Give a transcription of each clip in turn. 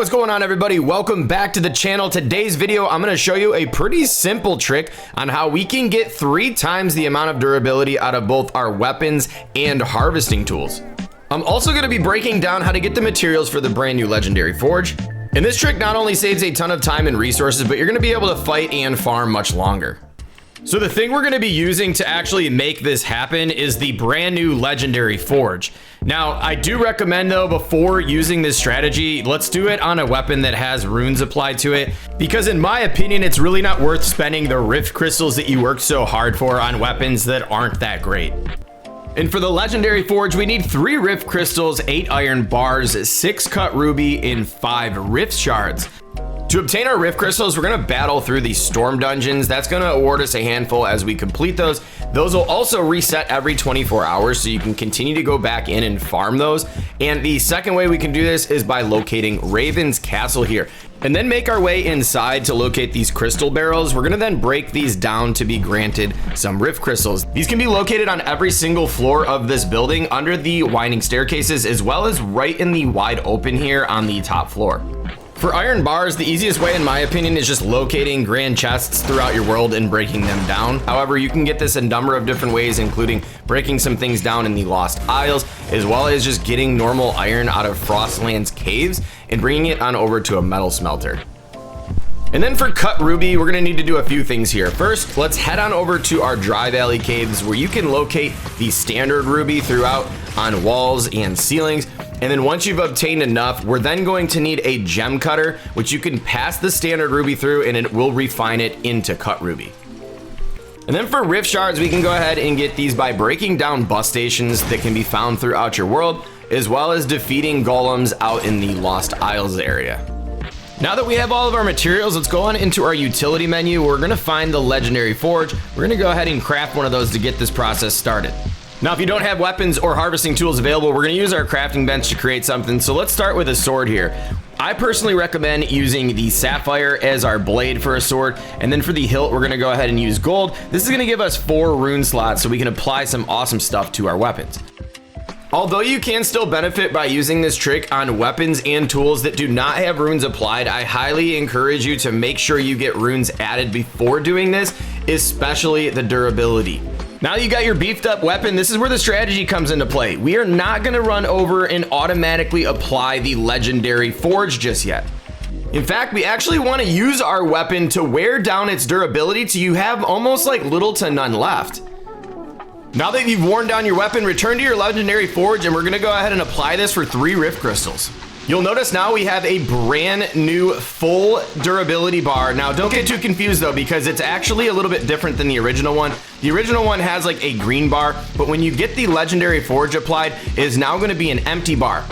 what's going on, everybody? Welcome back to the channel. Today's video, I'm going to show you a pretty simple trick on how we can get 3 times the amount of durability out of both our weapons and harvesting tools. I'm also going to be breaking down how to get the materials for the brand new Legendary Forge. And this trick not only saves a ton of time and resources, but you're going to be able to fight and farm much longer. So the thing we're going to be using to actually make this happen is the brand new Legendary Forge. Now, I do recommend though, before using this strategy, let's do it on a weapon that has runes applied to it, because in my opinion, it's really not worth spending the Rift Crystals that you worked so hard for on weapons that aren't that great. And for the Legendary Forge, we need 3 Rift Crystals, 8 Iron Bars, 6 Cut Ruby, and 5 Rift Shards. To obtain our Rift Crystals, we're gonna battle through these Storm Dungeons. That's gonna award us a handful as we complete those. Those will also reset every 24 hours, so you can continue to go back in and farm those. And the second way we can do this is by locating Raven's Castle here, and then make our way inside to locate these crystal barrels. We're gonna then break these down to be granted some Rift Crystals. These can be located on every single floor of this building under the winding staircases, as well as right in the wide open here on the top floor. For Iron Bars, the easiest way in my opinion is just locating grand chests throughout your world and breaking them down. However, you can get this a number of different ways, including breaking some things down in the Lost Isles, as well as just getting normal iron out of Frostland's caves and bringing it on over to a metal smelter. And then for Cut Ruby, we're gonna need to do a few things here. First, let's head on over to our Dry Valley caves, where you can locate the standard ruby throughout on walls and ceilings. And then once you've obtained enough, we're then going to need a gem cutter, which you can pass the standard ruby through and it will refine it into Cut Ruby. And then for Rift Shards, we can go ahead and get these by breaking down bus stations that can be found throughout your world, as well as defeating golems out in the Lost Isles area. Now that we have all of our materials, let's go on into our utility menu. We're gonna find the Legendary Forge. We're gonna go ahead and craft one of those to get this process started. Now, if you don't have weapons or harvesting tools available, we're gonna use our crafting bench to create something. So let's start with a sword here. I personally recommend using the sapphire as our blade for a sword. And then for the hilt, we're gonna go ahead and use gold. This is gonna give us 4 rune slots so we can apply some awesome stuff to our weapons. Although you can still benefit by using this trick on weapons and tools that do not have runes applied, I highly encourage you to make sure you get runes added before doing this, especially the durability. Now you got your beefed up weapon, this is where the strategy comes into play. We are not gonna run over and automatically apply the Legendary Forge just yet. In fact, we actually wanna use our weapon to wear down its durability till you have almost like little to none left. Now that you've worn down your weapon, return to your Legendary Forge and we're gonna go ahead and apply this for 3 Rift Crystals. You'll notice now we have a brand new full durability bar. Now don't get too confused though, because it's actually a little bit different than the original one. The original one has like a green bar, but when you get the Legendary Forge applied, it is now gonna be an empty bar.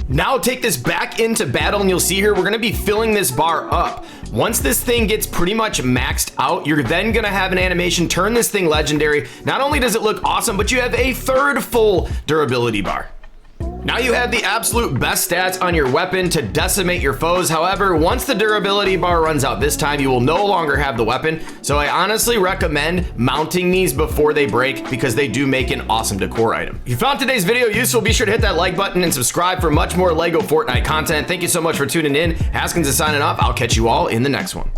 Now take this back into battle and you'll see here, we're gonna be filling this bar up. Once this thing gets pretty much maxed out, you're then gonna have an animation turn this thing legendary. Not only does it look awesome, but you have a 3rd full durability bar. Now you have the absolute best stats on your weapon to decimate your foes. However, once the durability bar runs out this time, you will no longer have the weapon. So I honestly recommend mounting these before they break, because they do make an awesome decor item. If you found today's video useful, be sure to hit that like button and subscribe for much more LEGO Fortnite content. Thank you so much for tuning in. Haskins is signing off. I'll catch you all in the next one.